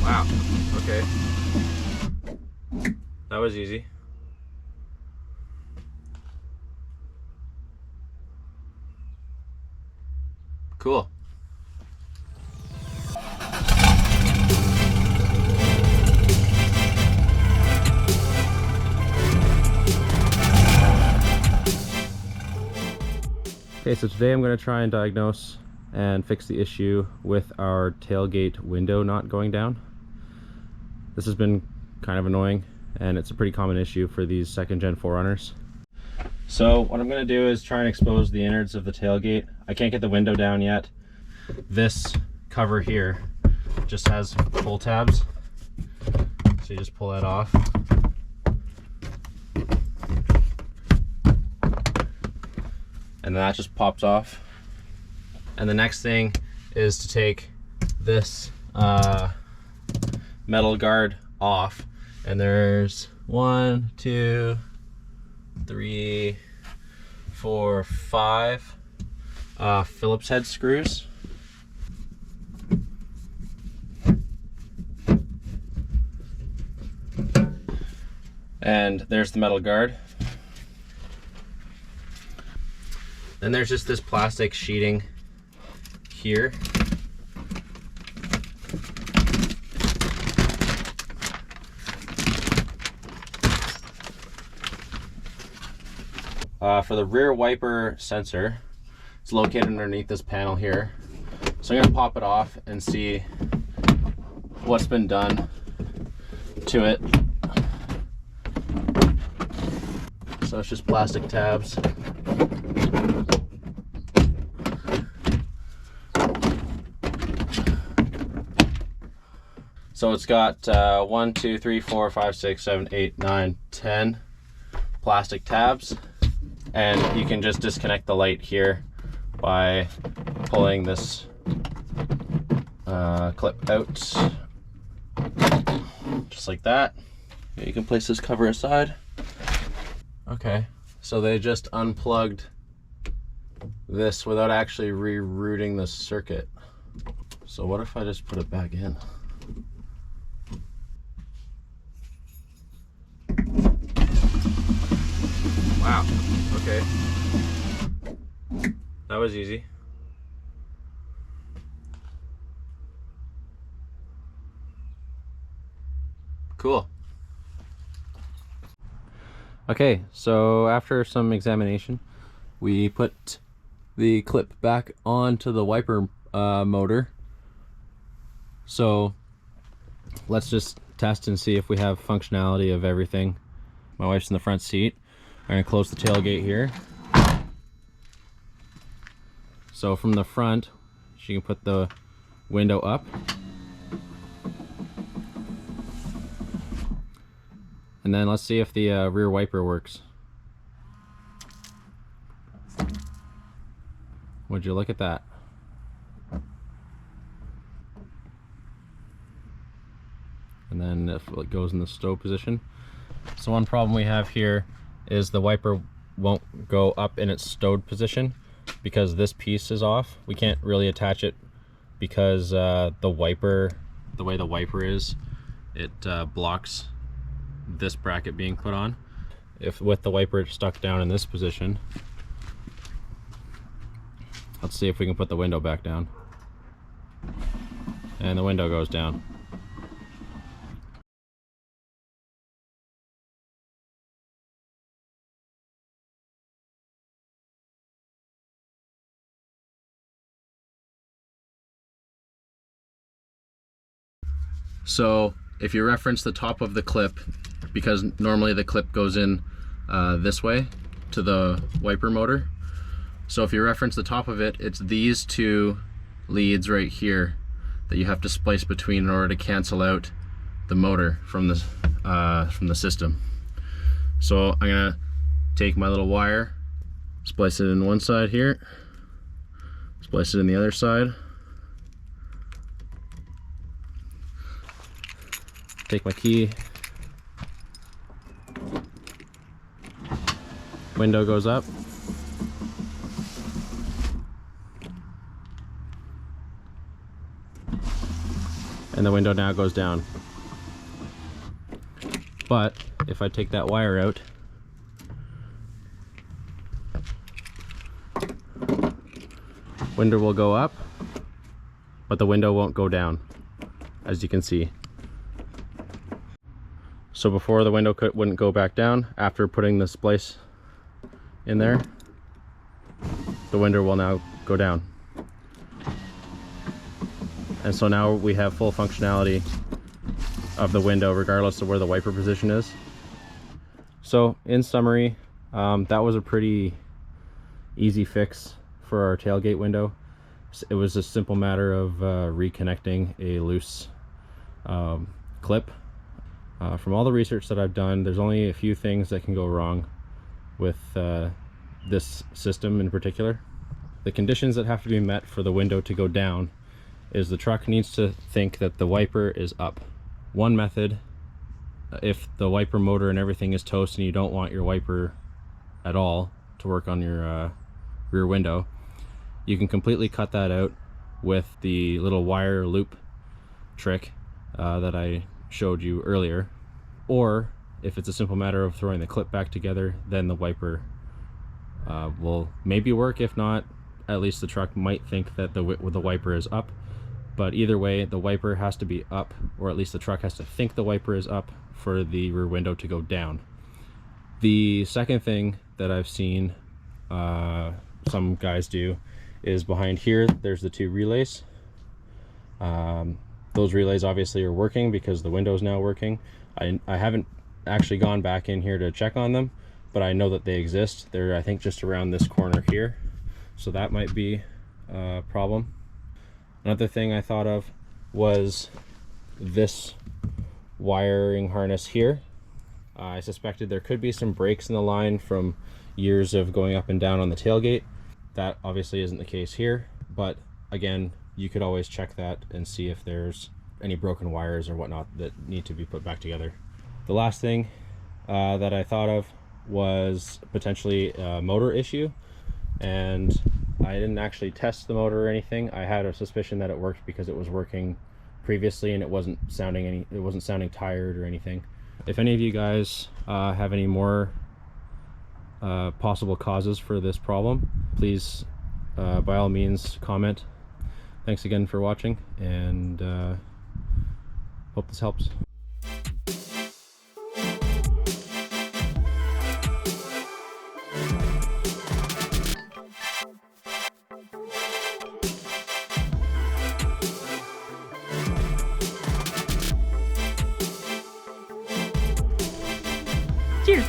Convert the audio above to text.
Wow, okay. That was easy. Cool. Okay, so today I'm going to try and diagnose and fix the issue with our tailgate window not going down. This has been kind of annoying, and it's a pretty common issue for these second-gen 4Runners. So what I'm going to do is try and expose the innards of the tailgate. I can't get the window down yet. This cover here just has pull tabs, so you just pull that off. And that just pops off. And the next thing is to take this metal guard off. And there's 1, 2, 3, 4, 5 Phillips head screws. And there's the metal guard. Then there's just this plastic sheeting here. For the rear wiper sensor, it's located underneath this panel here. So I'm going to pop it off and see what's been done to it. So it's just plastic tabs. So it's got 1, 2, 3, 4, 5, 6, 7, 8, 9, 10 plastic tabs. And you can just disconnect the light here by pulling this clip out, just like that. You can place this cover aside. Okay, so they just unplugged this without actually rerouting the circuit. So what if I just put it back in? Wow, okay. That was easy. Cool. Okay, so after some examination, we put the clip back onto the wiper motor. So let's just test and see if we have functionality of everything. My wife's in the front seat. I'm going to close the tailgate here. So from the front, she can put the window up. And then let's see if the rear wiper works. Would you look at that? And then if it goes in the stow position. So one problem we have here is the wiper won't go up in its stowed position because this piece is off. We can't really attach it because the wiper, the way the wiper is, it blocks this bracket being put on. If with the wiper stuck down in this position, let's see if we can put the window back down. And the window goes down. So if you reference the top of the clip, because normally the clip goes in this way to the wiper motor. So if you reference the top of it, it's these two leads right here that you have to splice between in order to cancel out the motor from the system. So I'm gonna take my little wire, splice it in one side here, splice it in the other side. Take my key, window goes up, and the window now goes down. But if I take that wire out, window will go up, but the window won't go down, as you can see. So before, the window wouldn't go back down. After putting the splice in there, the window will now go down. And so now we have full functionality of the window regardless of where the wiper position is. So in summary, that was a pretty easy fix for our tailgate window. It was a simple matter of reconnecting a loose clip. From all the research that I've done, there's only a few things that can go wrong with this system in particular. The conditions that have to be met for the window to go down is the truck needs to think that the wiper is up. One method, if the wiper motor and everything is toast and you don't want your wiper at all to work on your rear window, you can completely cut that out with the little wire loop trick that I showed you earlier. Or if it's a simple matter of throwing the clip back together, then the wiper will maybe work. If not, at least the truck might think that the wiper is up. But either way, the wiper has to be up, or at least the truck has to think the wiper is up for the rear window to go down. The second thing that I've seen some guys do is behind here, there's the two relays. Those relays obviously are working because the window is now working. I haven't actually gone back in here to check on them, but I know that they exist. They're, I think, just around this corner here. So that might be a problem. Another thing I thought of was this wiring harness here. I suspected there could be some breaks in the line from years of going up and down on the tailgate. That obviously isn't the case here, but again, you could always check that and see if there's any broken wires or whatnot that need to be put back together. The last thing that I thought of was potentially a motor issue, and I didn't actually test the motor or anything. I had a suspicion that it worked because it was working previously and it wasn't sounding tired or anything. If any of you guys have any more possible causes for this problem, please by all means comment. Thanks again for watching, and hope this helps. Cheers!